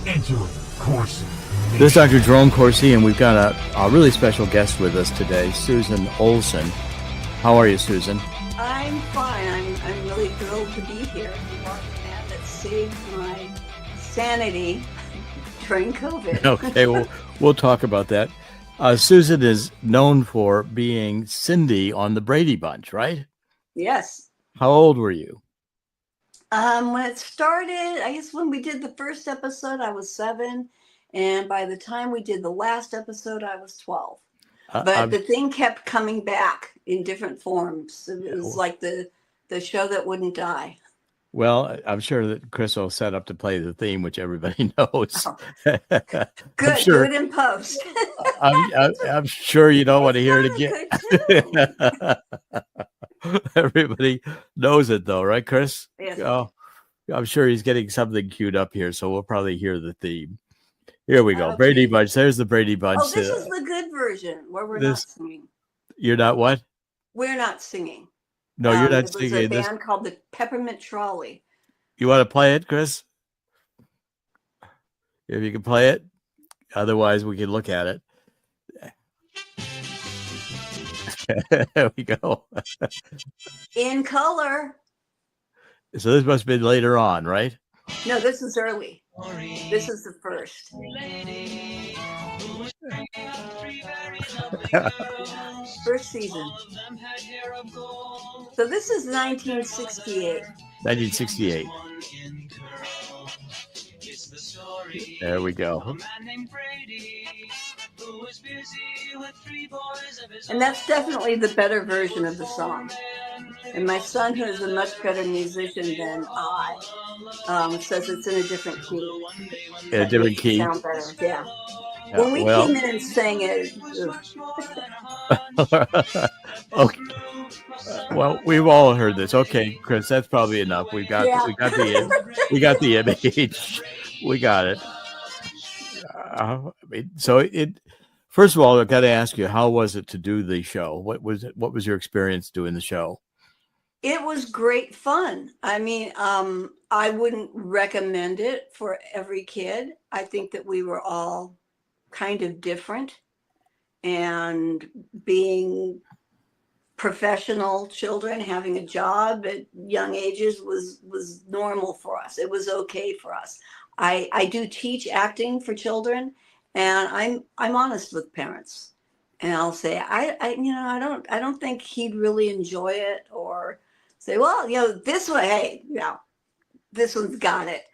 Enter Corsi. This is Dr. Jerome Corsi, and we've got a really special guest with us today, Susan Olsen. How are you, Susan? I'm fine. I'm really thrilled to be here. You are the man that saved my sanity during COVID. Okay, we'll talk about that. Susan is known for being Cindy on the Brady Bunch, right? Yes. How old were you? When it started, I guess when we did the first episode, I was 7. And by the time we did the last episode, I was 12. But the thing kept coming back in different forms. It was like the show that wouldn't die. Well, I'm sure that Chris will set up to play the theme, which everybody knows. Oh. Good, do it in post. I'm sure you don't want to hear it again. Everybody knows it, though, right, Chris? Yes. Oh, I'm sure he's getting something queued up here, so we'll probably hear the theme. Here we go. Okay. Brady Bunch. There's the Brady Bunch. Oh, this is the good version where we're not singing. You're not what? We're not singing. No, you're not singing. It was a band called the Peppermint Trolley. You want to play it, Chris? If you can play it. Otherwise, we can look at it. There we go. In color. So this must have been later on, right? No, this is early. This is the first. First season. So this is 1968. 1968. There we go. And that's definitely the better version of the song. And my son, who is a much better musician than I, says it's in a different key. In a different key? Sound better, yeah. When we came in and sang it. Okay. Well, we've all heard this. Okay, Chris, that's probably enough. We got the image. We got it. So it. First of all, I've got to ask you, how was it to do the show? What was your experience doing the show? It was great fun. I mean, I wouldn't recommend it for every kid. I think that we were all kind of different, and being professional children, having a job at young ages was normal for us. It was okay for us. I do teach acting for children, and I'm honest with parents, and I'll say I don't think he'd really enjoy it, or say, well, this way, hey, this one's got it.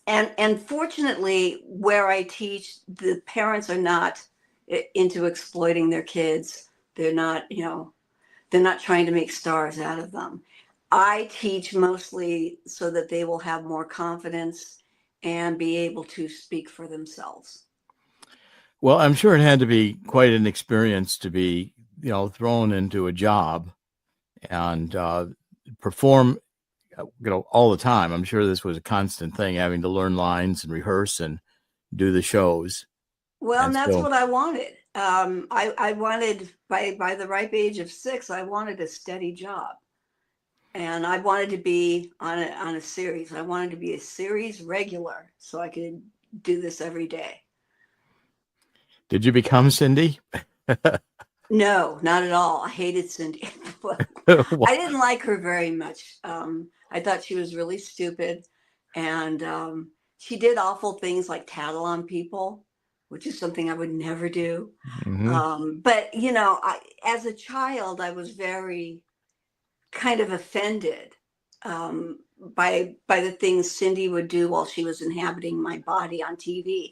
And fortunately, where I teach, the parents are not into exploiting their kids. They're not trying to make stars out of them. I teach mostly so that they will have more confidence and be able to speak for themselves. Well, I'm sure it had to be quite an experience to be, thrown into a job and perform, all the time. I'm sure this was a constant thing, having to learn lines and rehearse and do the shows. Well, and that's what I wanted. I wanted, by the ripe age of 6, I wanted a steady job. And I wanted to be on a series. I wanted to be a series regular so I could do this every day. Did you become Cindy? No, not at all. I hated Cindy. I didn't like her very much. I thought she was really stupid. And she did awful things like tattle on people, which is something I would never do. Mm-hmm. But, as a child, I was very kind of offended by the things Cindy would do while she was inhabiting my body on TV.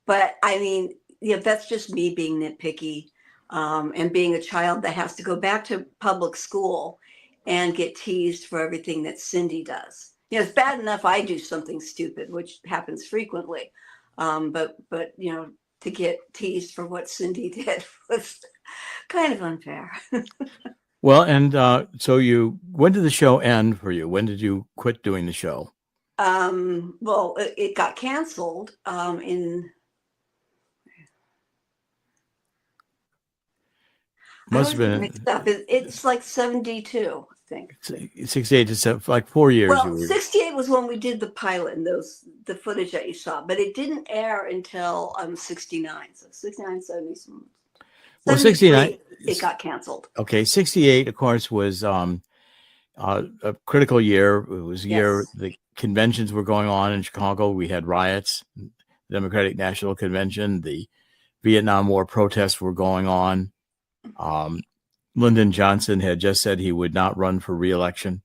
But I mean, that's just me being nitpicky, and being a child that has to go back to public school and get teased for everything that Cindy does. It's bad enough I do something stupid, which happens frequently, but to get teased for what Cindy did was kind of unfair. Well, and so when did the show end for you? When did you quit doing the show? Well, it got canceled in I Must always have get been mixed up. It's like 72, I think. 68 to 7, like 4 years. Well, 68 was when we did the pilot and the footage that you saw, but it didn't air until 69. So 69, 70, Well, 69. 73, it got canceled. Okay, 68, of course, was a critical year. It was a year Yes. the conventions were going on in Chicago. We had riots, the Democratic National Convention, the Vietnam War protests were going on. Lyndon Johnson had just said he would not run for re-election.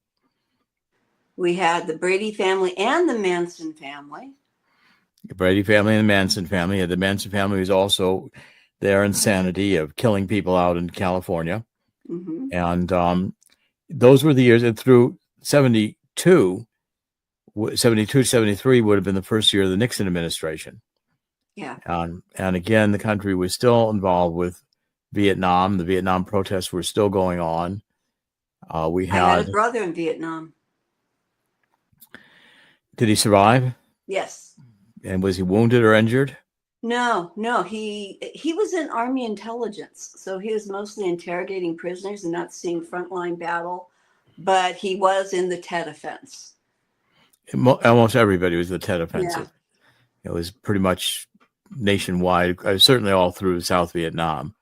We had the Brady family and the Manson family. The Brady family and the Manson family. The Manson family was also their insanity of killing people out in California. Mm-hmm. And those were the years, and through 72, 73 would have been the first year of the Nixon administration. Yeah. And again, the country was still involved with Vietnam. The Vietnam protests were still going on. I had a brother in Vietnam. Did he survive? Yes. And was he wounded or injured? No. He was in Army intelligence, so he was mostly interrogating prisoners and not seeing frontline battle. But he was in the Tet Offense. Almost everybody was the Tet Offensive. Yeah. It was pretty much nationwide, certainly all through South Vietnam.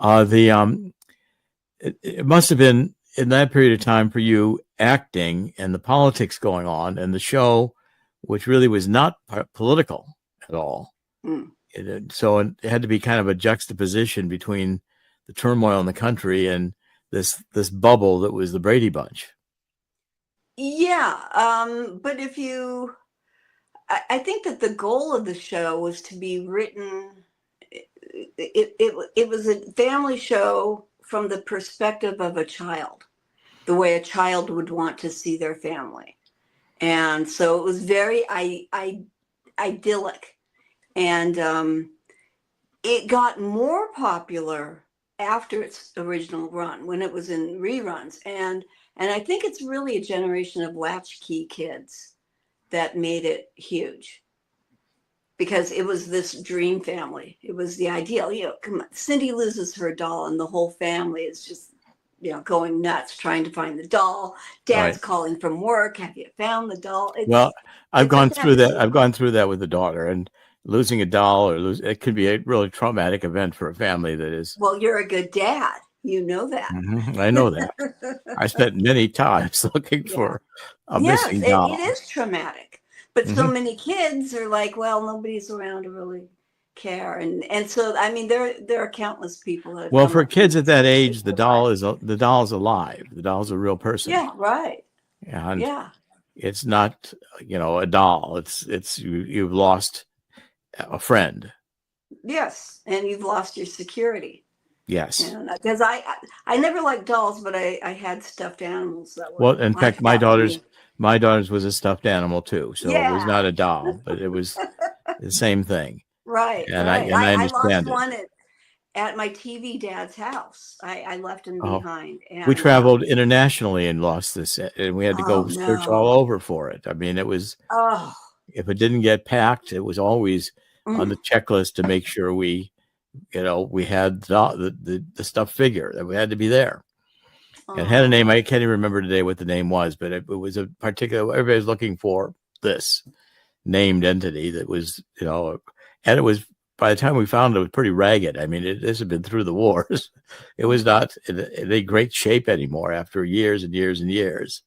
It must have been in that period of time for you acting and the politics going on and the show, which really was not political at all. So it had to be kind of a juxtaposition between the turmoil in the country and this bubble that was the Brady Bunch. Yeah, but I think that the goal of the show was to be written. It was a family show from the perspective of a child, the way a child would want to see their family, and so it was very idyllic, and it got more popular after its original run when it was in reruns, and I think it's really a generation of latchkey kids that made it huge, because it was this dream family. It was the ideal. Come on, Cindy loses her doll and the whole family is just, going nuts trying to find the doll. Dad's calling from work. Have you found the doll? I've gone through that. I've gone through that with the daughter, and losing a doll it could be a really traumatic event for a family that is. Well, you're a good dad. You know that. Mm-hmm. I know that. I spent many times looking for a missing doll. It is traumatic. But so many kids are like, well, nobody's around to really care. And so, I mean, there are countless people that well, for kids at that age, the doll is alive. The doll's a real person. Yeah, right. And it's not, a doll. It's you've lost a friend. Yes, and you've lost your security. Yes. Because I never liked dolls, but I had stuffed animals that were. Well, in fact, my daughter's was a stuffed animal too, so it was not a doll, but it was the same thing. Right. And right. I lost understand one at my TV dad's house. I left him behind. And, we traveled internationally and lost this, and we had to go search all over for it. I mean, it was. If it didn't get packed, it was always on the checklist to make sure we had the stuffed figure that we had to be there. It had a name. I can't even remember today what the name was, but it was a particular. Everybody was looking for this named entity that was, and it was. By the time we found it, it was pretty ragged. I mean, this had been through the wars. It was not in a great shape anymore after years and years and years.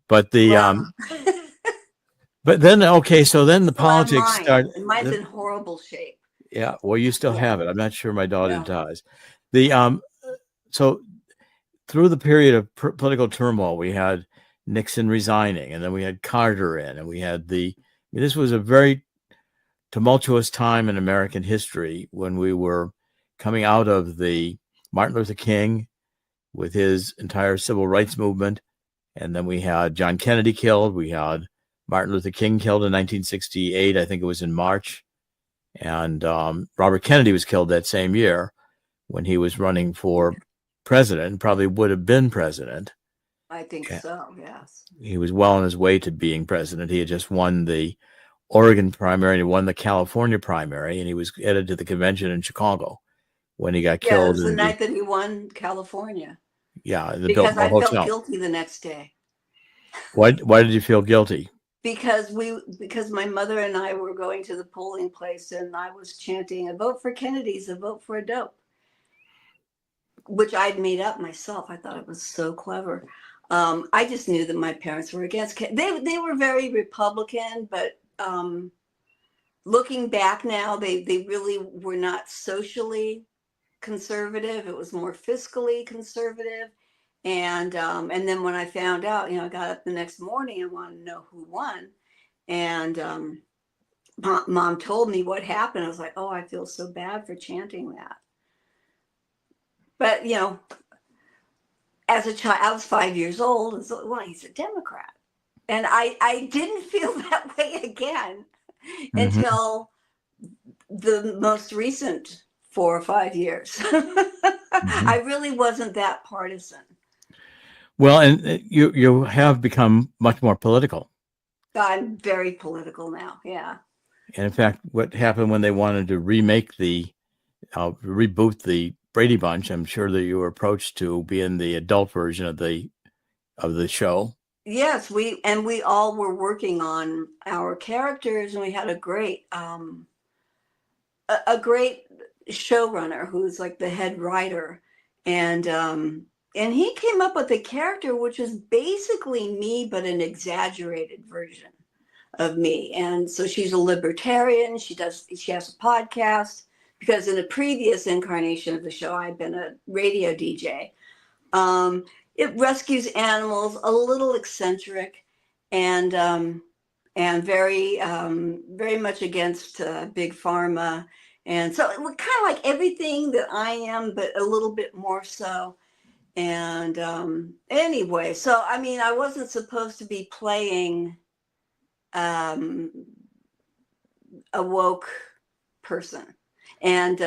But but then so then the politics started. Mine's in horrible shape. Yeah, well, you still have it. I'm not sure my daughter does. So through the period of political turmoil, we had Nixon resigning, and then we had Carter in, and we had this was a very tumultuous time in American history when we were coming out of the Martin Luther King with his entire civil rights movement, and then we had John Kennedy killed. We had Martin Luther King killed in 1968. I think it was in March. And Robert Kennedy was killed that same year when he was running for president, probably would have been president. I think so, yes. He was well on his way to being president. He had just won the Oregon primary and he won the California primary, and he was headed to the convention in Chicago. when he got Yeah, it killed was the in the night that he won California. the Because Biltmore I felt Hotel. guilty the next day. Why did you feel guilty? Because my mother and I were going to the polling place, and I was chanting, "A vote for Kennedy's, a vote for a dope," which I'd made up myself. I thought it was so clever. I just knew that my parents were against. They were very Republican, but looking back now, they really were not socially conservative. It was more fiscally conservative. And then when I found out, I got up the next morning and wanted to know who won. And mom told me what happened. I was like, oh, I feel so bad for chanting that. But as a child, I was 5 years old, and so, well, he's a Democrat, and I didn't feel that way again Mm-hmm. until the most recent 4 or 5 years. Mm-hmm. I really wasn't that partisan. Well, and you have become much more political. I'm very political now. Yeah. And in fact, what happened when they wanted to reboot the Brady Bunch? I'm sure that you were approached to be in the adult version of the show. Yes, we all were working on our characters, and we had a great showrunner who's like the head writer, and he came up with a character which is basically me but an exaggerated version of me. And so she's a libertarian. She has a podcast, because in a previous incarnation of the show I'd been a radio DJ. It rescues animals, a little eccentric, and very very much against big pharma. And so it was kind of like everything that I am, but a little bit more so. And anyway, so I mean, I wasn't supposed to be playing a woke person. And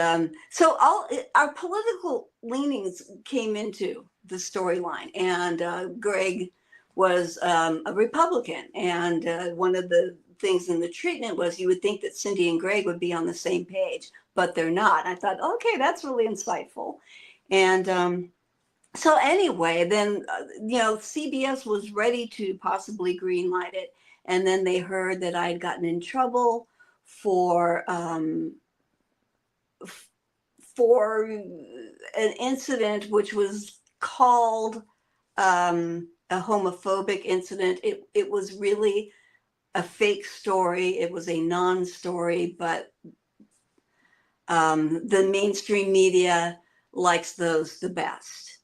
so all our political leanings came into the storyline. And Greg was a Republican. And one of the things in the treatment was you would think that Cindy and Greg would be on the same page, but they're not. I thought, okay, that's really insightful. And so anyway, then, CBS was ready to possibly greenlight it. And then they heard that I'd gotten in trouble for an incident which was called a homophobic incident. It was really a fake story. It was a non-story, but the mainstream media likes those the best.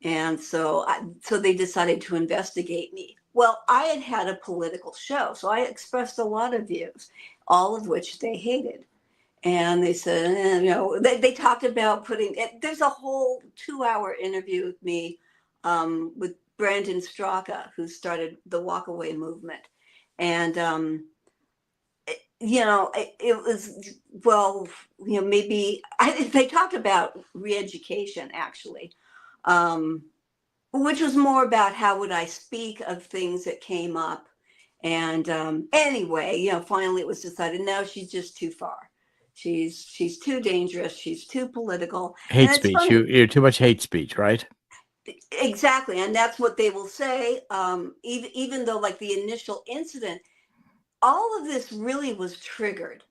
And so they decided to investigate me. Well, I had a political show, so I expressed a lot of views, all of which they hated. And they said, they talked about there's a whole 2-hour interview with me with Brandon Straka, who started the walkaway movement. And, it was, well, maybe they talked about re-education, actually. Which was more about how would I speak of things that came up. And anyway, finally it was decided, no, she's just too far. She's too dangerous. She's too political. Hate speech. You're too much hate speech, right? Exactly. And that's what they will say. Even though, like, the initial incident, all of this really was triggered.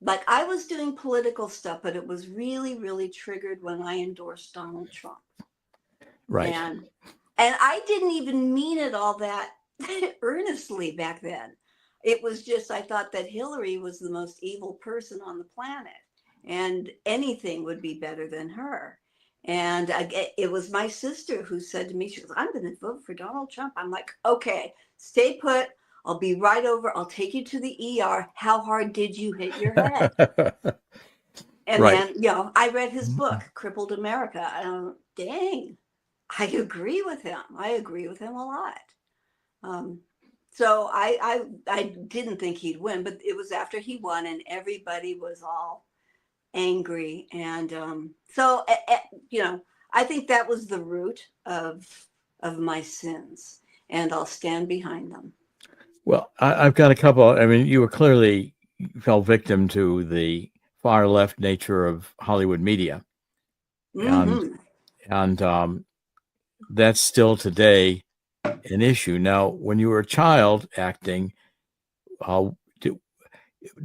Like, I was doing political stuff, but it was really, really triggered when I endorsed Donald Trump. Right. And I didn't even mean it all that earnestly back then. It was just, I thought that Hillary was the most evil person on the planet, and anything would be better than her. And it was my sister who said to me, she goes, I'm going to vote for Donald Trump. I'm like, okay, stay put. I'll be right over. I'll take you to the ER. How hard did you hit your head? And right. then, I read his book, Crippled America. And dang, I agree with him. I agree with him a lot. So I didn't think he'd win, but it was after he won and everybody was all angry. And so, I think that was the root of my sins, and I'll stand behind them. Well, I've got a couple. I mean, you fell victim to the far left nature of Hollywood media. and that's still today an issue. Now, when you were a child acting, uh,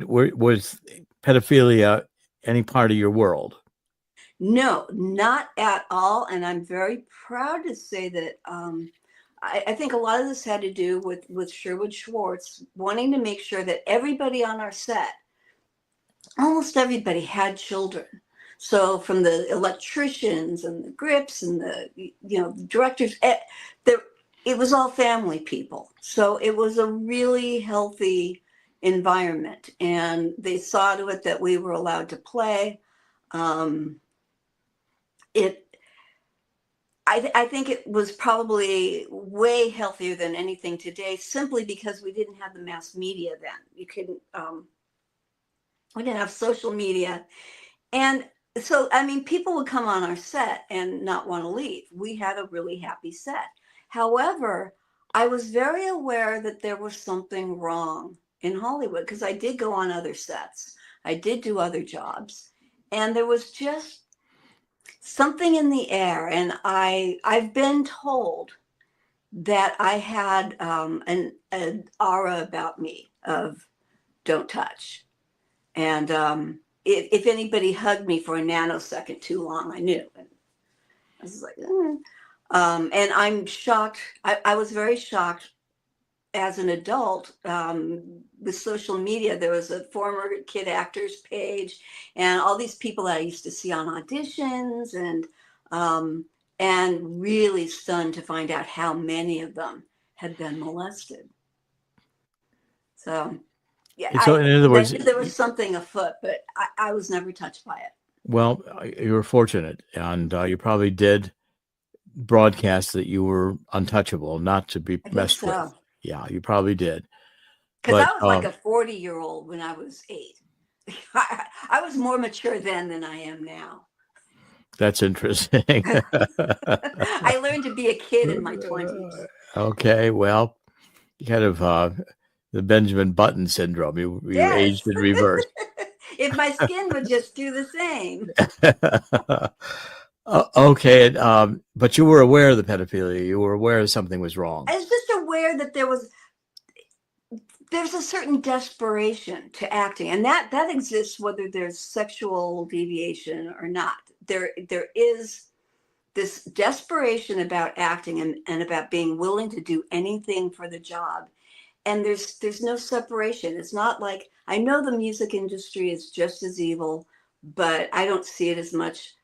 was pedophilia any part of your world? No, not at all. And I'm very proud to say that I think a lot of this had to do with Sherwood Schwartz wanting to make sure that everybody on our set, almost everybody, had children. So from the electricians and the grips and the directors, it was all family people. So it was a really healthy environment, and they saw to it that we were allowed to play. Um, it I think it was probably way healthier than anything today, simply because we didn't have the mass media then. You couldn't, we didn't have social media. And so, I mean, people would come on our set and not want to leave. We had a really happy set. However, I was very aware that there was something wrong in Hollywood, because I did go on other sets. I did do other jobs. And there was just something in the air. And I've been told that I had an aura about me of don't touch. And if anybody hugged me for a nanosecond too long, I knew. And I was like, and I'm shocked. I was very shocked as an adult with social media. There was a former kid actors page and all these people that I used to see on auditions, and really stunned to find out how many of them had been molested. So, yeah, So, in other words, there was something afoot, but I was never touched by it. Well, you were fortunate, and you probably did broadcast that you were untouchable, not to be messed with. Yeah, you probably did. Because I was like a 40-year-old when I was 8. I was more mature then than I am now. That's interesting. I learned to be a kid in my 20s. Okay, well, kind of the Benjamin Button syndrome. You Yes. aged in reverse. If my skin would just do the same. Okay, but you were aware of the pedophilia. You were aware something was wrong. I was just aware that there's a certain desperation to acting, and that exists whether there's sexual deviation or not. There is this desperation about acting and about being willing to do anything for the job. And there's no separation. It's not like, I know the music industry is just as evil, but I don't see it as much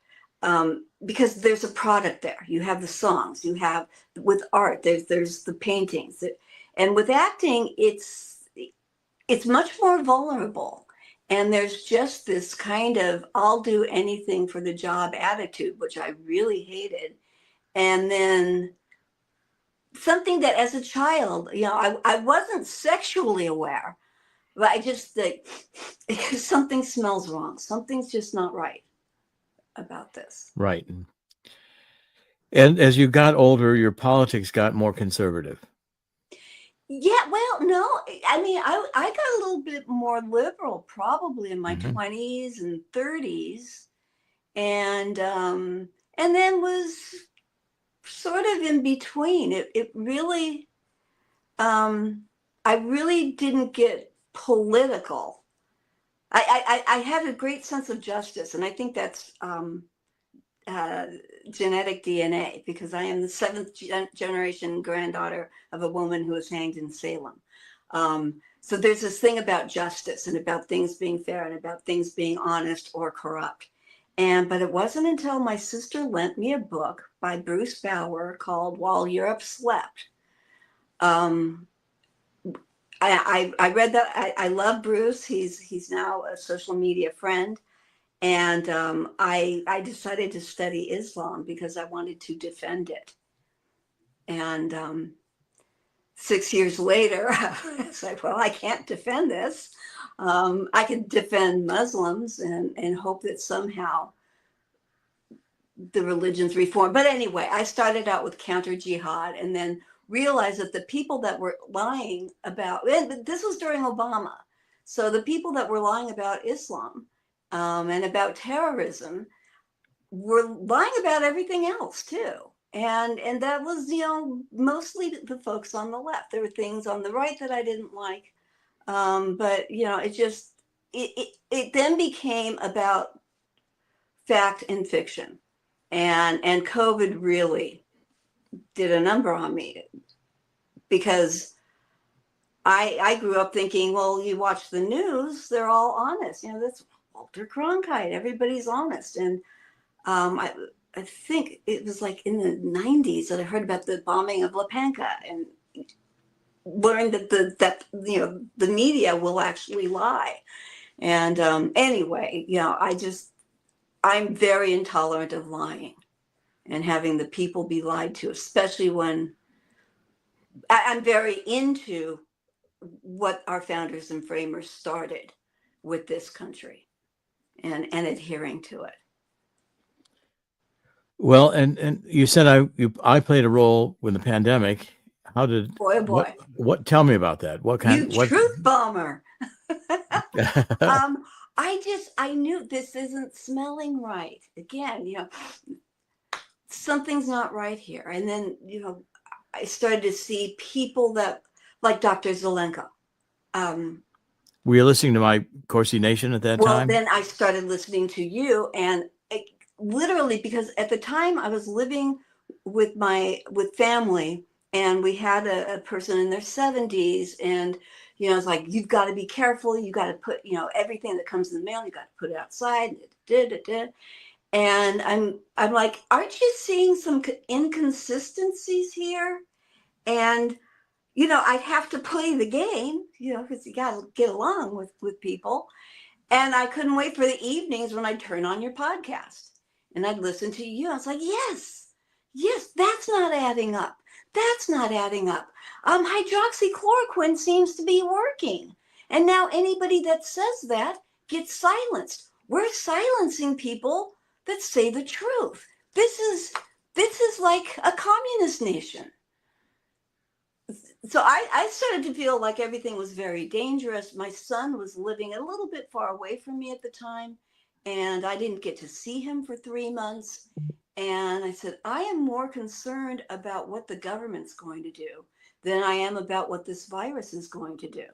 because there's a product there. You have the songs, you have with art, there's the paintings, and with acting, it's much more vulnerable. And there's just this kind of I'll do anything for the job attitude, which I really hated. And then something that as a child, I wasn't sexually aware, but I just think something smells wrong. Something's just not right about this. Right. And as you got older, your politics got more conservative. Yeah, well, no, I mean, I got a little bit more liberal probably in my 20s and 30s, and then was sort of in between. It really, I really didn't get political. I had a great sense of justice, and I think that's genetic DNA, because I am the 7th generation granddaughter of a woman who was hanged in Salem. So there's this thing about justice and about things being fair and about things being honest or corrupt. But it wasn't until my sister lent me a book by Bruce Bauer called While Europe Slept. I read that. I love Bruce. He's now a social media friend. And I decided to study Islam because I wanted to defend it. And 6 years later, I was like, well, I can't defend this. I can defend Muslims and hope that somehow the religion's reformed. But anyway, I started out with counter jihad and then realized that the people that were lying about, and this was during Obama, so the people that were lying about Islam and about terrorism were lying about everything else too. And that was, mostly the folks on the left. There were things on the right that I didn't like. But it then became about fact and fiction. And COVID really did a number on me, because I grew up thinking, well, you watch the news, they're all honest. That's Walter Cronkite. Everybody's honest. And I think it was like in the 90s that I heard about the bombing of Lepanka and learned that the media will actually lie. And anyway, I'm very intolerant of lying and having the people be lied to, especially when I'm very into what our founders and framers started with this country, and adhering to it. Well, and you said I played a role with the pandemic. How did Boy, oh boy. What tell me about that? What kind? You truth bomber. I knew this isn't smelling right. Again, something's not right here. And then, I started to see people that, like Dr. Zelenko. Were you listening to my Corsi Nation at that time? Well, then I started listening to you, and literally, because at the time I was living with family, and we had a person in their 70s, and it's like, you've got to be careful. You got to put, everything that comes in the mail, you got to put it outside. And I'm like, aren't you seeing some inconsistencies here? And I'd have to play the game, because you got to get along with people. And I couldn't wait for the evenings when I'd turn on your podcast and I'd listen to you. I was like, yes, that's not adding up. That's not adding up. Hydroxychloroquine seems to be working. And now anybody that says that gets silenced. We're silencing people that say the truth. This is like a communist nation. So I started to feel like everything was very dangerous. My son was living a little bit far away from me at the time, and I didn't get to see him for 3 months. And I said, I am more concerned about what the government's going to do than I am about what this virus is going to do.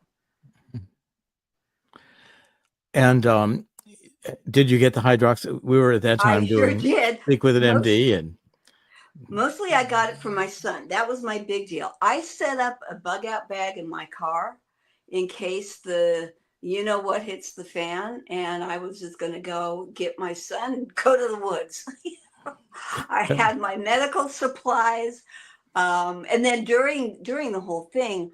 And did you get the hydroxy? We were at that time I doing sure did. Speak with an MD, and mostly I got it from my son. That was my big deal. I set up a bug out bag in my car in case what hits the fan, and I was just going to go get my son and go to the woods. I had my medical supplies. And then during the whole thing,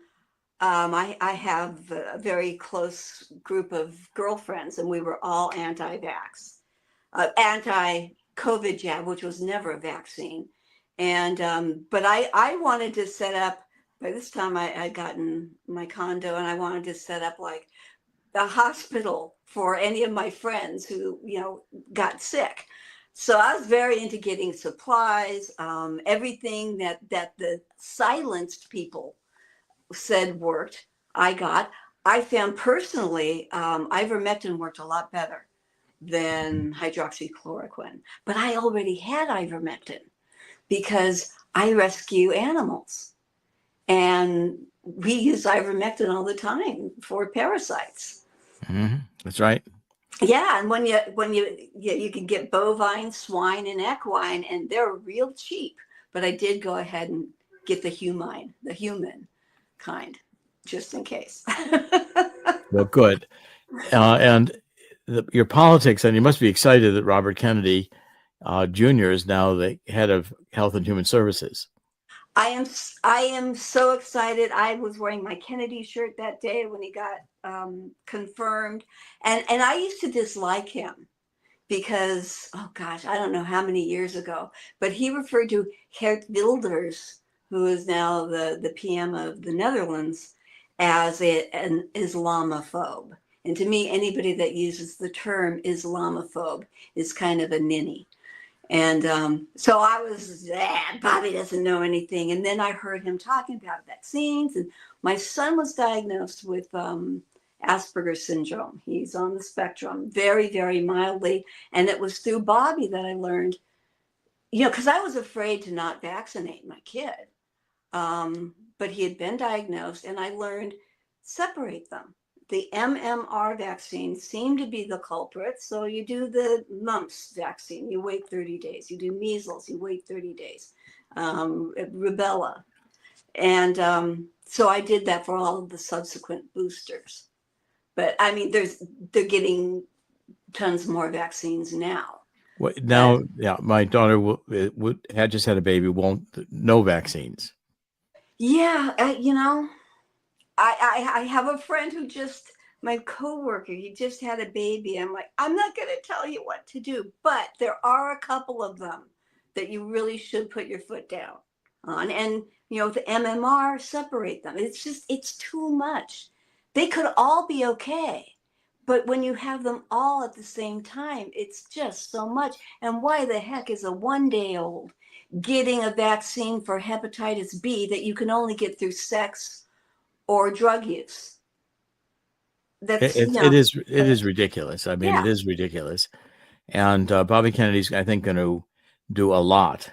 I have a very close group of girlfriends, and we were all anti-vax, anti-COVID jab, which was never a vaccine. And but I wanted to set up, by this time I'd gotten my condo, and I wanted to set up like a hospital for any of my friends who, got sick. So I was very into getting supplies, everything that the silenced people said worked, I got. I found personally, ivermectin worked a lot better than hydroxychloroquine. But I already had ivermectin because I rescue animals. And we use ivermectin all the time for parasites. Mm-hmm. That's right. Yeah, and when you can get bovine, swine, and equine, and they're real cheap. But I did go ahead and get the human kind, just in case. Well, good. And your politics, and you must be excited that Robert Kennedy Jr. is now the head of Health and Human Services. I am so excited. I was wearing my Kennedy shirt that day when he got confirmed, and I used to dislike him because, oh gosh, I don't know how many years ago, but he referred to Geert Wilders, who is now the PM of the Netherlands, as an Islamophobe. And to me, anybody that uses the term Islamophobe is kind of a ninny. And so I was, Bobby doesn't know anything. And then I heard him talking about vaccines. And my son was diagnosed with Asperger's syndrome. He's on the spectrum very, very mildly. And it was through Bobby that I learned, because I was afraid to not vaccinate my kid. But he had been diagnosed, and I learned separate them. The MMR vaccine seemed to be the culprit. So you do the mumps vaccine, you wait 30 days. You do measles, you wait 30 days. Rubella. And so I did that for all of the subsequent boosters. But I mean, they're getting tons more vaccines now. Well, now, yeah, my daughter had just had a baby. No vaccines. Yeah, I have a friend who my coworker, he just had a baby. I'm like, I'm not going to tell you what to do, but there are a couple of them that you really should put your foot down on. And, the MMR, separate them. It's too much. They could all be okay. But when you have them all at the same time, it's just so much. And why the heck is a 1-day-old getting a vaccine for hepatitis B that you can only get through sex or drug use? It is ridiculous. I mean, It is ridiculous. And Bobby Kennedy's, I think, going to do a lot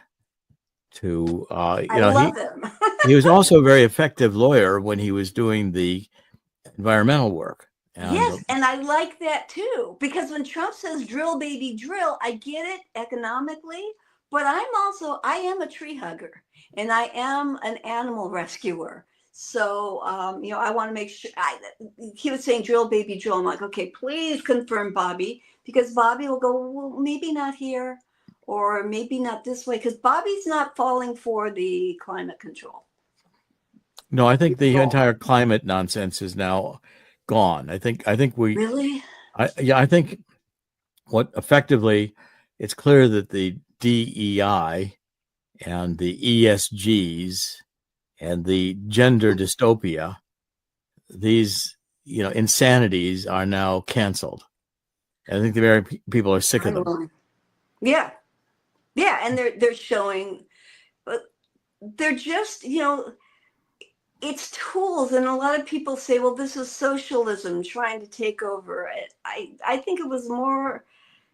to, I love him. He was also a very effective lawyer when he was doing the environmental work. Yes, and I like that too, because when Trump says drill, baby, drill, I get it economically, but I am a tree hugger, and I am an animal rescuer. So, I want to make sure. He was saying drill, baby, drill. I'm like, okay, please confirm Bobby, because Bobby will go, well, maybe not here, or maybe not this way, because Bobby's not falling for the climate control. No, I think the entire climate nonsense is now gone. I think we really. I think what effectively, it's clear that the DEI and the ESGs and the gender dystopia, these insanities are now canceled. I think the very people are sick of them. Yeah, and they're showing, but they're just it's tools, and a lot of people say, well, this is socialism trying to take over it. I think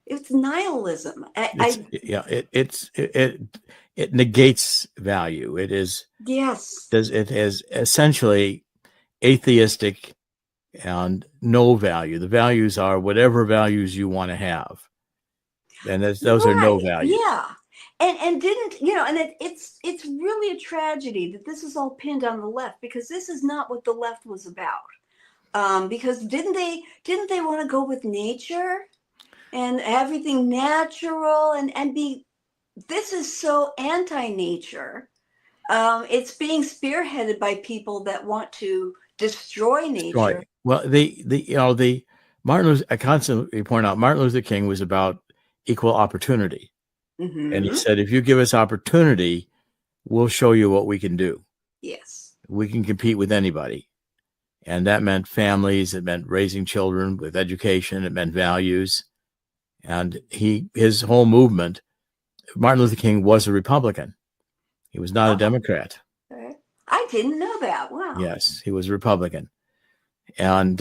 it's nihilism. It negates value. It is, yes, it is essentially atheistic and no value. The values are whatever values you want to have, and those are no values. Yeah. And didn't and it's really a tragedy that this is all pinned on the left, because this is not what the left was about. Because didn't they want to go with nature and everything natural and be? This is so anti-nature. It's being spearheaded by people that want to destroy nature. Right. Well, the Martin Luther, I constantly point out, Martin Luther King was about equal opportunity. Mm-hmm. And he said, if you give us opportunity, we'll show you what we can do. Yes. We can compete with anybody. And that meant families. It meant raising children with education. It meant values. And his whole movement, Martin Luther King was a Republican. He was not a Democrat. I didn't know that. Wow. Yes, he was a Republican. And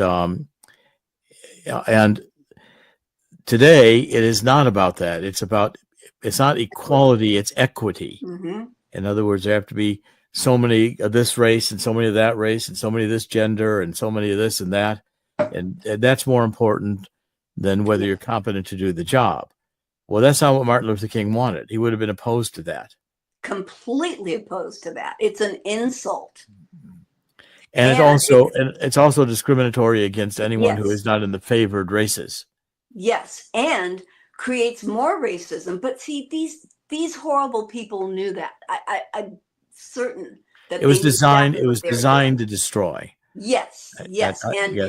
today it is not about that. It's not equality, it's equity. Mm-hmm. In other words, there have to be so many of this race and so many of that race and so many of this gender and so many of this and that. And that's more important than whether you're competent to do the job. Well, that's not what Martin Luther King wanted. He would have been opposed to that. Completely opposed to that. It's an insult. And it's also discriminatory against anyone who is not in the favored races. Yes, and creates more racism. But see, these horrible people knew that. I'm certain that it was designed. It was designed to destroy. Yes.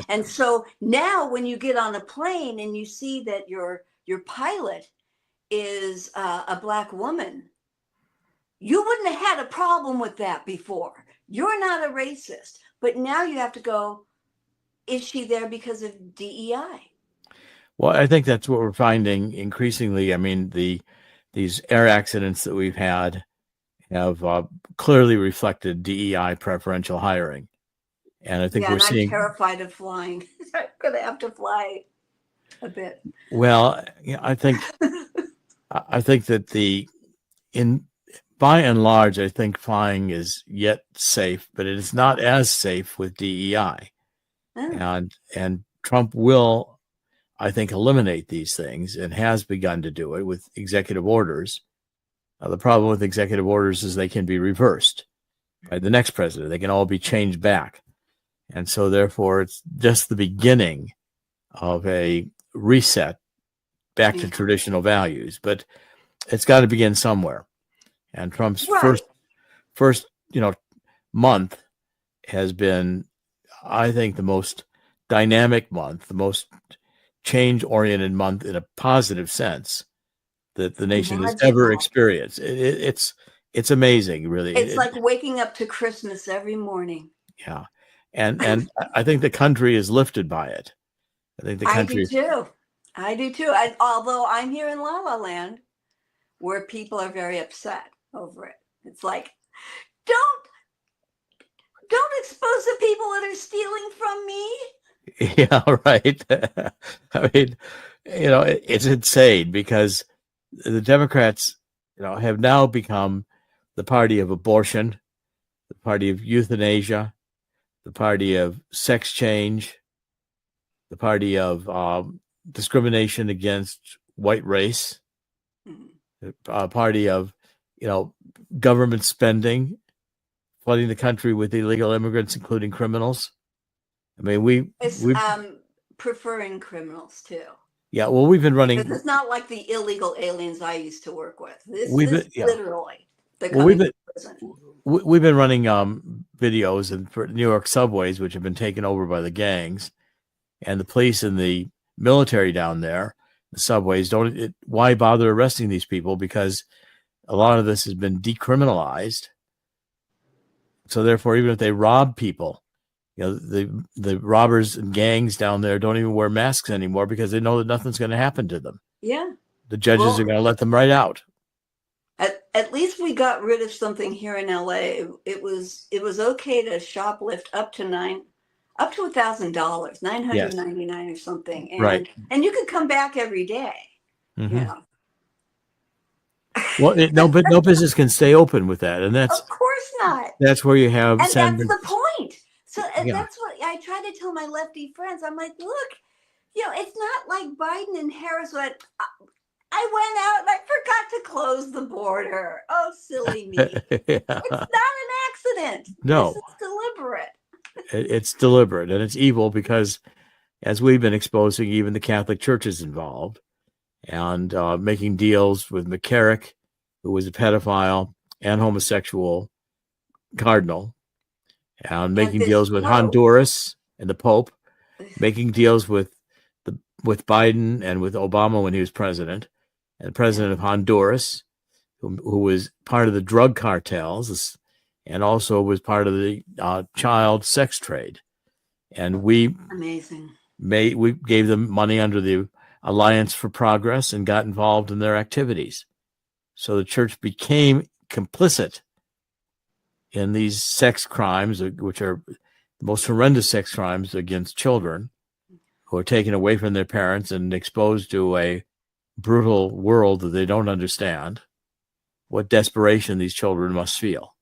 And so now, when you get on a plane and you see that your pilot is a Black woman, you wouldn't have had a problem with that before. You're not a racist, but now you have to go, is she there because of DEI? Well, I think that's what we're finding increasingly. I mean, these air accidents that we've had have clearly reflected DEI preferential hiring. And I think we're seeing. I'm terrified of flying. going to have to fly a bit. Well, yeah, I think that by and large, I think flying is yet safe, but it is not as safe with DEI. Oh. And Trump will, I think, eliminate these things and has begun to do it with executive orders. The problem with executive orders is they can be reversed by the next president. They can all be changed back. And so therefore, it's just the beginning of a reset back to traditional values. But it's got to begin somewhere. And Trump's first month has been, I think, the most dynamic month, the most change-oriented month in a positive sense that the nation has ever experienced. It's amazing, really. It's like waking up to Christmas every morning. Yeah, and I think the country is lifted by it. I think the country. I do too. Although I'm here in La La Land, where people are very upset over it. It's like, don't expose the people that are stealing from me. Yeah, right. I mean, it's insane because the Democrats, have now become the party of abortion, the party of euthanasia, the party of sex change, the party of discrimination against white race, a party of, government spending, flooding the country with illegal immigrants, including criminals. I mean, we've preferring criminals too. Yeah, well, we've been running. It's not like the illegal aliens I used to work with. This literally. We've been running videos in New York subways, which have been taken over by the gangs, and the police and the military down there, the subways why bother arresting these people? Because a lot of this has been decriminalized. So therefore, even if they rob people, the robbers and gangs down there don't even wear masks anymore because they know that nothing's going to happen to them. Yeah. The judges are going to let them right out. At least we got rid of something here in LA. It was okay to shoplift up to $1,000, $999 or something. And, right. And you could come back every day. Mm-hmm. Yeah. Well, but no business can stay open with that, and that's of course not. That's where you have, and that's the point. So that's what I try to tell my lefty friends. I'm like, look, it's not like Biden and Harris went. I went out and I forgot to close the border. Oh, silly me! It's not an accident. No, this is deliberate. It's deliberate, and it's evil because, as we've been exposing, even the Catholic Church is involved. And making deals with McCarrick, who was a pedophile and homosexual cardinal, and making deals with Honduras and the Pope, making deals with Biden and with Obama when he was president, and president of Honduras, who was part of the drug cartels and also was part of the child sex trade. And we gave them money under the Alliance for Progress and got involved in their activities. So the church became complicit in these sex crimes, which are the most horrendous sex crimes against children who are taken away from their parents and exposed to a brutal world that they don't understand. What desperation these children must feel.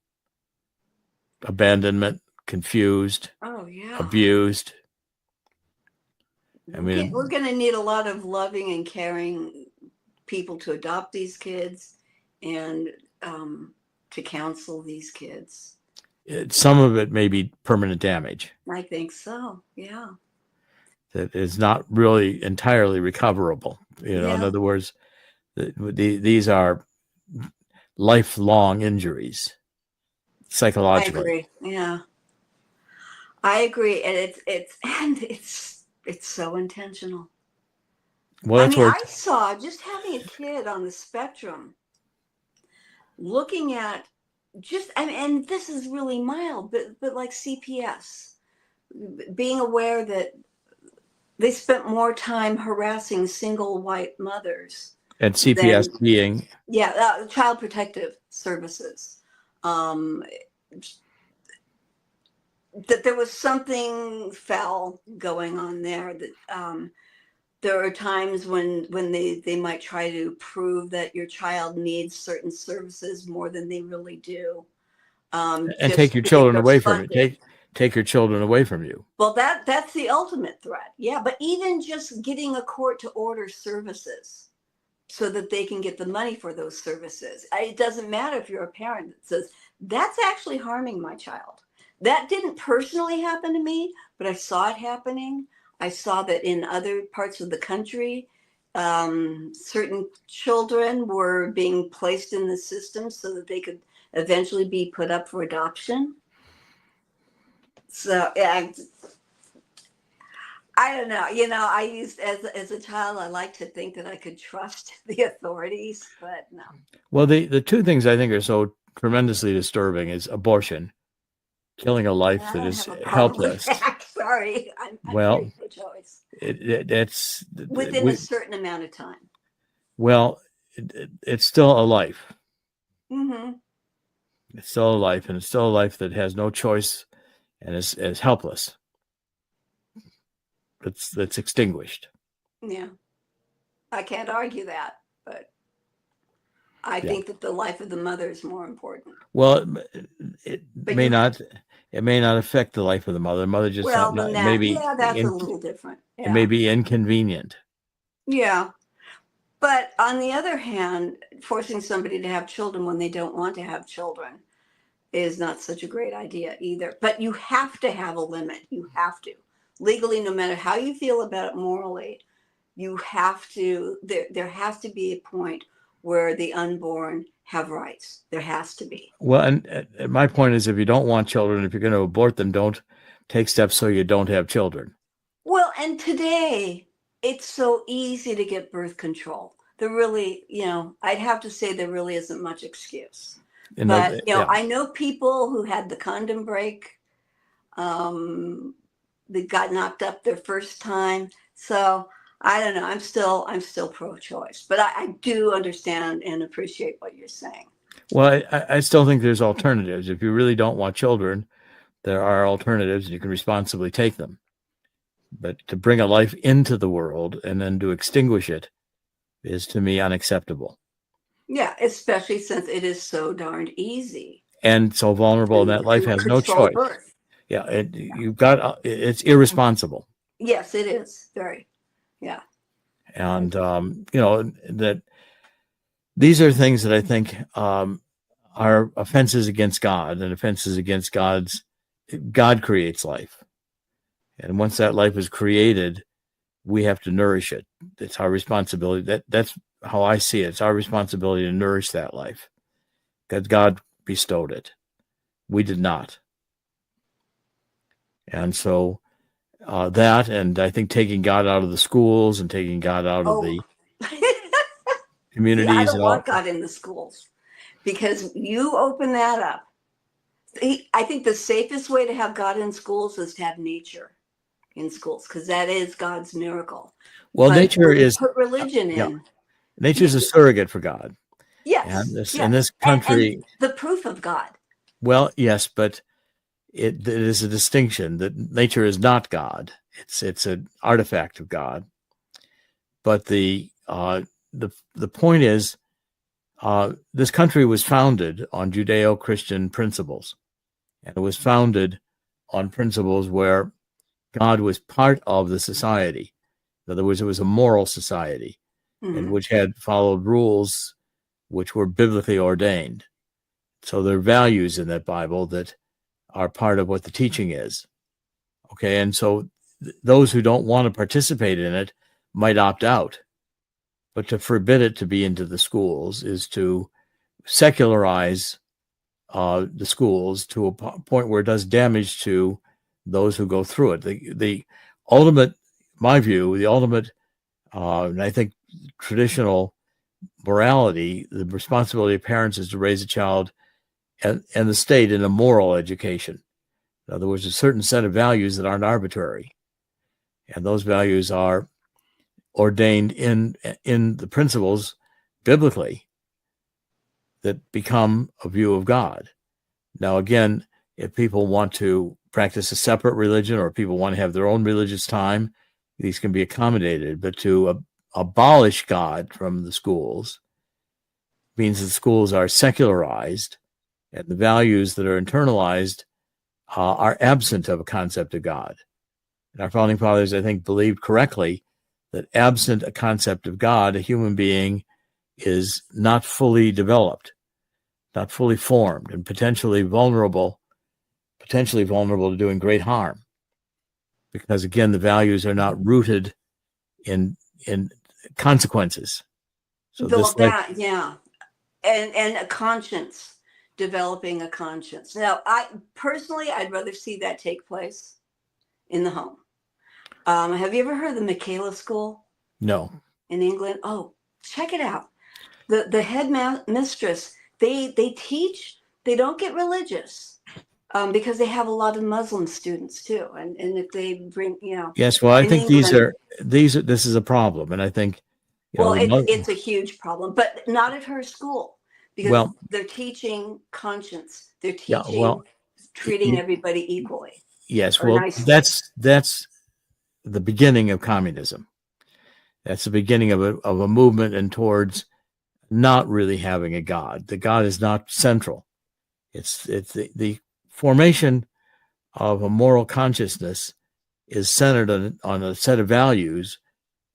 Abandonment, confused, abused. I mean, we're going to need a lot of loving and caring people to adopt these kids and to counsel these kids. Some of it may be permanent damage. I think so. Yeah. That is not really entirely recoverable. In other words, these are lifelong injuries, psychologically. I agree. Yeah, I agree, and it's so intentional. Well, I saw just having a kid on the spectrum, looking at and this is really mild, but like CPS, being aware that they spent more time harassing single white mothers. And CPS being? Child Protective Services. that there was something foul going on there. That there are times when they might try to prove that your child needs certain services more than they really do, And just take your because children there's away from you. funding. Take your children away from you. Well, that's the ultimate threat. Yeah, but even just getting a court to order services so that they can get the money for those services. It doesn't matter if you're a parent that says, that's actually harming my child. That didn't personally happen to me, but I saw it happening. I saw that in other parts of the country, certain children were being placed in the system so that they could eventually be put up for adoption. So yeah, I don't know. I used as a child, I like to think that I could trust the authorities, but no. Well, the two things I think are so tremendously disturbing is abortion, killing a life I that don't is have a problem with helpless. that. Sorry, I'm very Well, pro-choice that's within a certain amount of time. well, it's still a life. Mm-hmm. It's still a life, and it's still a life that has no choice and is helpless. That's extinguished. Yeah, I can't argue that, but I Yeah. think that the life of the mother is more important. Well, it But may not. It may not affect the life of the mother. The mother just well, then maybe that's a little different. it may Yeah, be inconvenient. yeah. But on the other hand, forcing somebody to have children when they don't want to have children is not such a great idea either. But you have to have a limit. You have to. Legally, no matter how you feel about it morally, you have to, there has to be a point where the unborn have rights. There has to be. Well, and my point is, if you don't want children, if you're going to abort them, don't take steps so you don't have children. Well, and today it's so easy to get birth control. There really, I'd have to say there really isn't much excuse. But, Yeah. I know people who had the condom break, that got knocked up their first time. So I don't know. I'm still pro-choice, but I do understand and appreciate what you're saying. Well, I still think there's alternatives. If you really don't want children, there are alternatives, and you can responsibly take them. But to bring a life into the world and then to extinguish it is, to me, unacceptable. Yeah, especially since it is so darned easy and so vulnerable, and that life has no control choice. birth. Yeah, it's irresponsible. Yes, it is very. Yeah. And that these are things that I think are offenses against God, and offenses against God creates life, and once that life is created, we have to nourish it. It's our responsibility. That's how I see it. It's our responsibility to nourish that life, because God bestowed it. We did not. And so that, and I think taking God out of the schools and taking God out of the communities. See, I don't want God in the schools, because you open that up. I think the safest way to have God in schools is to have nature in schools, because that is God's miracle. Well, but nature is put religion in. Yeah. Nature is a surrogate for God. Yes. In this country, and the proof of God. Well, yes, but it is a distinction that nature is not God. It's an artifact of God. But the point is, this country was founded on Judeo-Christian principles, and it was founded on principles where God was part of the society. In other words, it was a moral society, and which had followed rules which were biblically ordained. So there are values in that Bible that are part of what the teaching is. Okay, and so those who don't want to participate in it might opt out. But to forbid it to be into the schools is to secularize the schools to a point where it does damage to those who go through it. The ultimate, my view, the ultimate, and I think traditional morality, the responsibility of parents is to raise a child and the state in a moral education. In other words, a certain set of values that aren't arbitrary. And those values are ordained in the principles biblically that become a view of God. Now, again, If people want to practice a separate religion or people want to have their own religious time, these can be accommodated. But to abolish God from the schools means that schools are secularized and the values that are internalized are absent of a concept of God. And our founding fathers, I think, believed correctly that absent a concept of God, a human being is not fully developed, not fully formed, and potentially vulnerable to doing great harm. Because again, the values are not rooted in consequences. So yeah, and a conscience, developing a conscience. Now, I'd rather see that take place in the home. Have you ever heard of the Michaela School? No. In England? Oh, check it out. The head mistress, they teach, they don't get religious because they have a lot of Muslim students too. And if they bring, Yes, well, I think England, this is a problem. And I think, it's a huge problem, but not at her school because they're teaching conscience. They're teaching treating everybody equally. Yes, well, that's the beginning of communism. That's the beginning of a movement and towards not really having a God. The God is not central. It's the formation of a moral consciousness is centered on a set of values,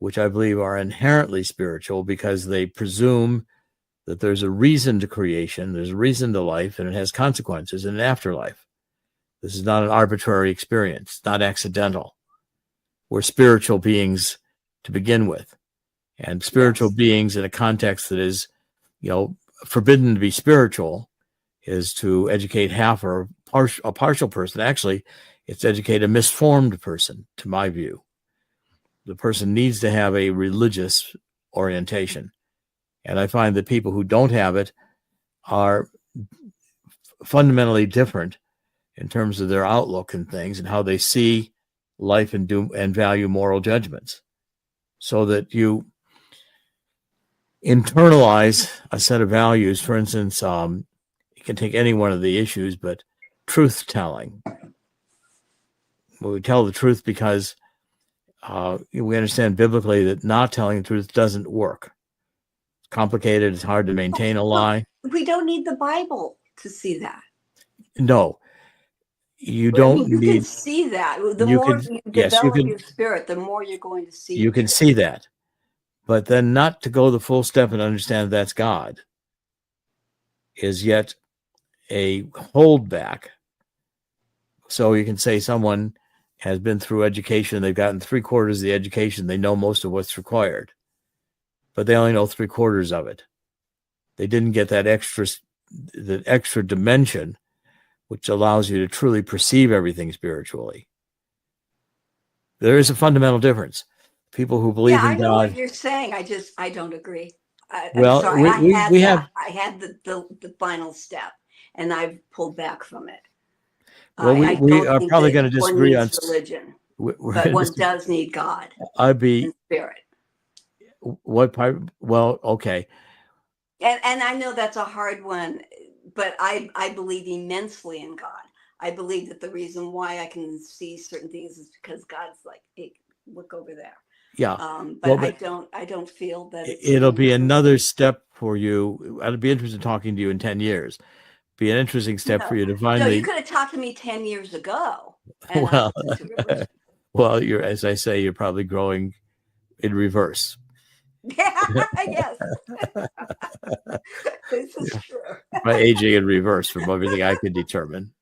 which I believe are inherently spiritual because they presume that there's a reason to creation, there's a reason to life, and it has consequences in an afterlife. This is not an arbitrary experience, not accidental. We're spiritual beings to begin with. And spiritual beings in a context that is, forbidden to be spiritual is to educate half or a partial person. Actually, it's to educate a misformed person, to my view. The person needs to have a religious orientation. And I find that people who don't have it are fundamentally different in terms of their outlook and things and how they see life and value moral judgments. So that you internalize a set of values. For instance, you can take any one of the issues, but truth telling. We tell the truth because we understand biblically that not telling the truth doesn't work. It's complicated. It's hard to maintain a lie. We don't need the Bible to see that. No, you don't need. You can see that. The more you develop your spirit, the more you're going to see. You can see that. But then not to go the full step and understand that's God is yet a holdback. So you can say someone has been through education, they've gotten 3/4 of the education, they know most of what's required, but they only know 3/4 of it. They didn't get that extra dimension, which allows you to truly perceive everything spiritually. There is a fundamental difference. People who believe in God. I know what you're saying. I don't agree. I had the final step, and I've pulled back from it. Well, we are probably going to disagree on religion, but one does need God. And spirit. What part? Well, okay. And I know that's a hard one, but I believe immensely in God. I believe that the reason why I can see certain things is because God's like, hey, look over there. Yeah. But I don't feel that it'll be another step for you. I'd be interested in talking to you in 10 years. Be an interesting step for you to finally. No, you could have talked to me 10 years ago. Well, you're, as I say, you're probably growing in reverse. Yes. This is true. By aging in reverse from everything I could determine.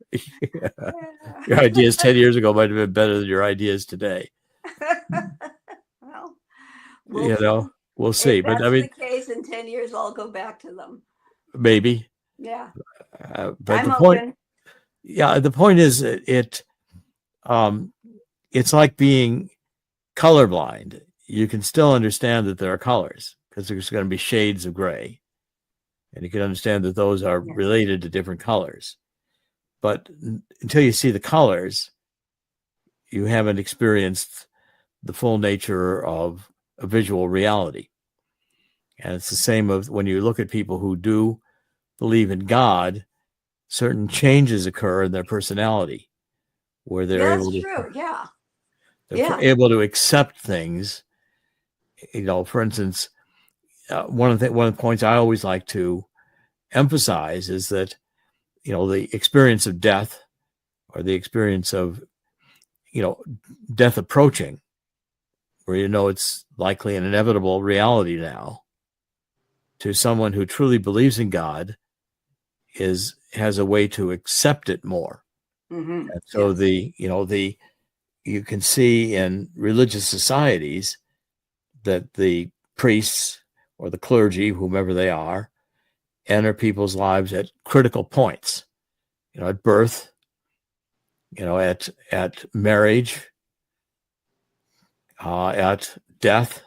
Your ideas 10 years ago might have been better than your ideas today. We'll see. If that's the case, in 10 years, I'll go back to them. Maybe. Yeah. But the point, the point is it's like being colorblind. You can still understand that there are colors because there's going to be shades of gray. And you can understand that those are related to different colors. But until you see the colors, you haven't experienced the full nature of a visual reality. And it's the same of when you look at people who do believe in God, certain changes occur in their personality, where they're Yeah, able that's to true. Yeah. they're Yeah. able to accept things. For instance, one of the points I always like to emphasize is that the experience of death, or the experience of death approaching, where it's likely an inevitable reality now, to someone who truly believes in God has a way to accept it more. Mm-hmm. And so Yes. you can see in religious societies that the priests or the clergy, whomever they are, enter people's lives at critical points, at birth, at marriage, at death,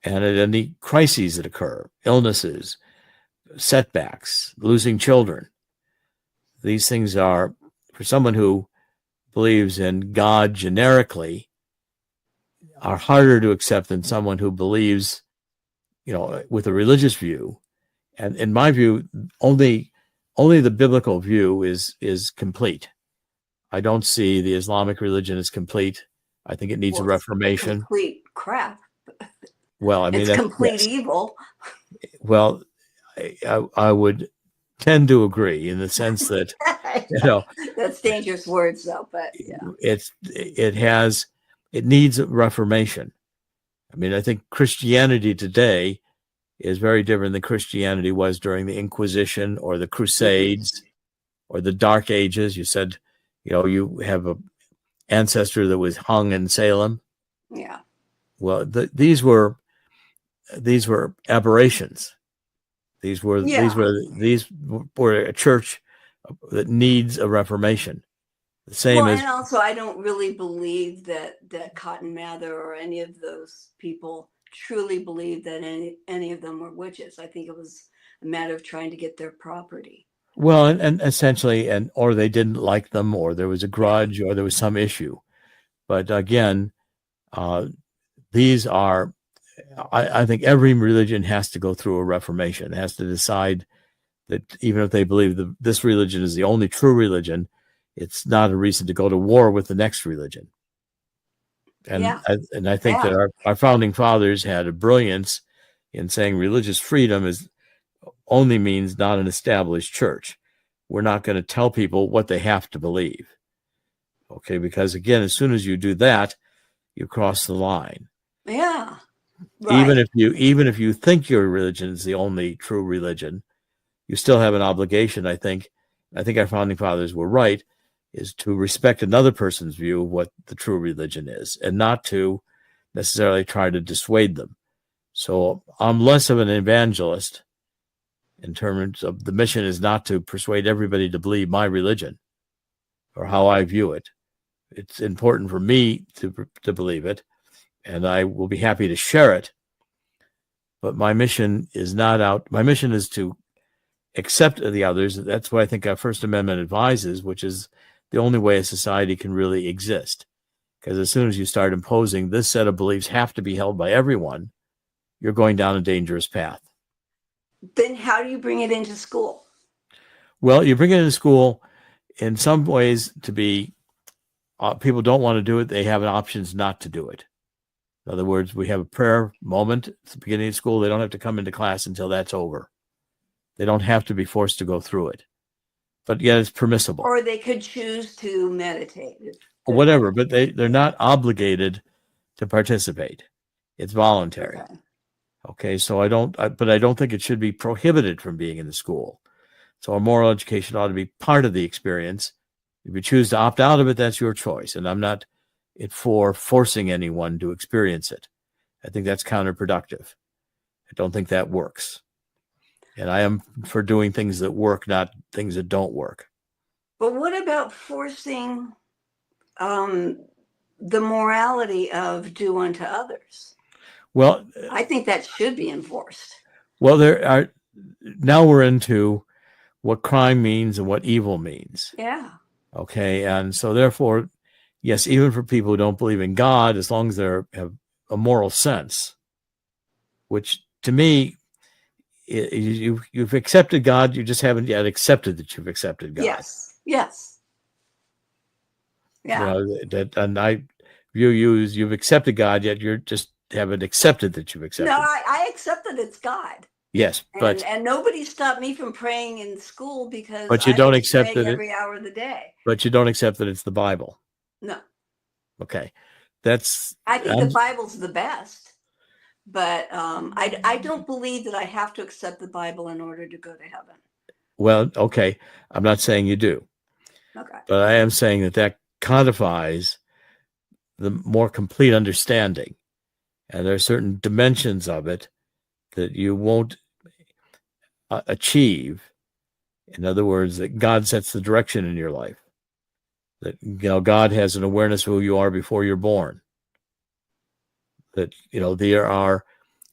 and at any crises that occur, illnesses, setbacks, losing children. These things are, for someone who believes in God generically, are harder to accept than someone who believes, with a religious view. And in my view, only the biblical view is complete. I don't see the Islamic religion as complete. I think it needs a Well, it's reformation. complete crap. Well, I mean, It's complete yes. evil. Well, I would tend to agree in the sense that That's dangerous words, though. But yeah, it needs a reformation. I mean, I think Christianity today is very different than Christianity was during the Inquisition or the Crusades or the Dark Ages. You said, you have an ancestor that was hung in Salem. yeah. Well, these were aberrations. These were a church that needs a reformation. The same Well, as and also, I don't really believe that Cotton Mather or any of those people truly believed that any of them were witches. I think it was a matter of trying to get their property. well, and essentially, or they didn't like them, or there was a Yeah. grudge, or there was some issue. But again, these are. I think every religion has to go through a reformation. It has to decide that even if they believe this religion is the only true religion, it's not a reason to go to war with the next religion. And I think that our founding fathers had a brilliance in saying religious freedom only means not an established church. We're not going to tell people what they have to believe. Okay, because again, as soon as you do that, you cross the line. Yeah. Right. Even if you think your religion is the only true religion, you still have an obligation, I think our founding fathers were right, is to respect another person's view of what the true religion is and not to necessarily try to dissuade them. So I'm less of an evangelist in terms of the mission is not to persuade everybody to believe my religion or how I view it. It's important for me to believe it, and I will be happy to share it. But my mission is not out. My mission is to accept the others. That's what I think our First Amendment advises, which is the only way a society can really exist. Because as soon as you start imposing this set of beliefs have to be held by everyone, you're going down a dangerous path. Then how do you bring it into school? Well, you bring it into school in some ways to be, people don't want to do it. They have options not to do it. In other words, we have a prayer moment at the beginning of school. They don't have to come into class until that's over. They don't have to be forced to go through it. But yet it's permissible. Or they could choose to meditate. Whatever, but they're not obligated to participate. It's voluntary. Okay, so I don't think it should be prohibited from being in the school. So our moral education ought to be part of the experience. If you choose to opt out of it, that's your choice. And I'm not for forcing anyone to experience it. I think that's counterproductive. I don't think that works. And I am for doing things that work, not things that don't work. But what about forcing the morality of do unto others? Well, I think that should be enforced. Well, now we're into what crime means and what evil means. Yeah. Okay. And so therefore, yes, even for people who don't believe in God, as long as they have a moral sense, which to me you've accepted God. You just haven't yet accepted that you've accepted God. Yes. Yes. Yeah. And I view you as you've accepted God, yet you just haven't accepted that you've accepted. No, I accept that it's God. Yes, and nobody stopped me from praying in school because but you I don't was accept praying that every hour of the day. But you don't accept that it's the Bible. No. Okay, I think the Bible's the best, but I don't believe that I have to accept the Bible in order to go to heaven. Well, okay, I'm not saying you do. Okay. But I am saying that codifies the more complete understanding, and there are certain dimensions of it that you won't achieve. In other words, that God sets the direction in your life. That God has an awareness of who you are before you're born. That there are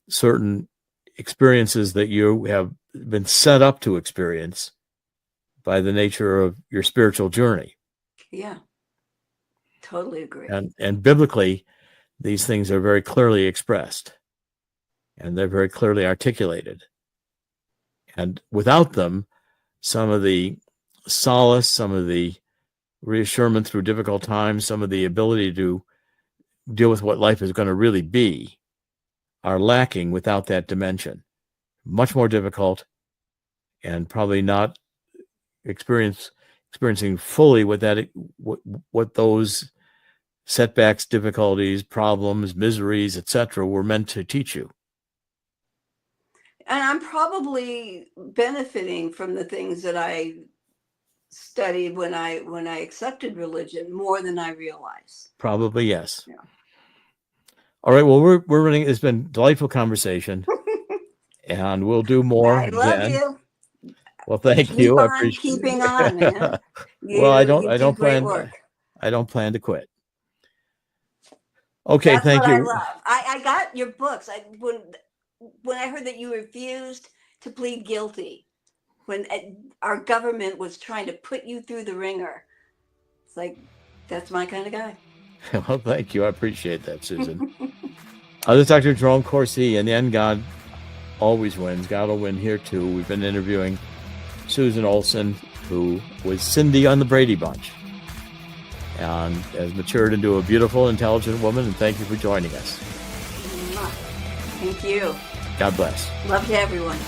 certain experiences that you have been set up to experience by the nature of your spiritual journey. Yeah, totally agree. And biblically, these things are very clearly expressed, and they're very clearly articulated. And without them, some of the solace, some of the reassurance through difficult times, some of the ability to deal with what life is going to really be are lacking without that dimension. Much more difficult, and probably not experiencing fully what those setbacks, difficulties, problems, miseries, etc., were meant to teach you. And I'm probably benefiting from the things that I studied when I accepted religion more than I realized. Probably, yes. Yeah. All right. Well, we're running. It's been a delightful conversation, and we'll do more. I love you. Well, thank you. I appreciate keeping on, man. Well, I don't plan. Work. I don't plan to quit. Okay, That's thank what you. I love. I got your books. When I heard that you refused to plead guilty, when our government was trying to put you through the ringer, it's like, that's my kind of guy. Well, thank you. I appreciate that, Susan. This is Dr. Jerome Corsi. In the end, God always wins. God will win here, too. We've been interviewing Susan Olsen, who was Cindy on the Brady Bunch, and has matured into a beautiful, intelligent woman. And thank you for joining us. Thank you. God bless. Love to everyone.